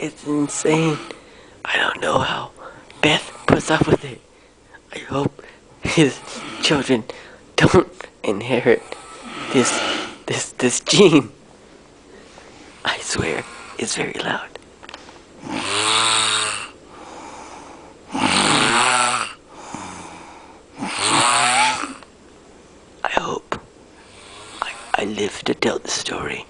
It's insane. I don't know how Beth puts up with it. I hope his children don't inherit this gene. I swear, it's very loud. I hope I live to tell the story.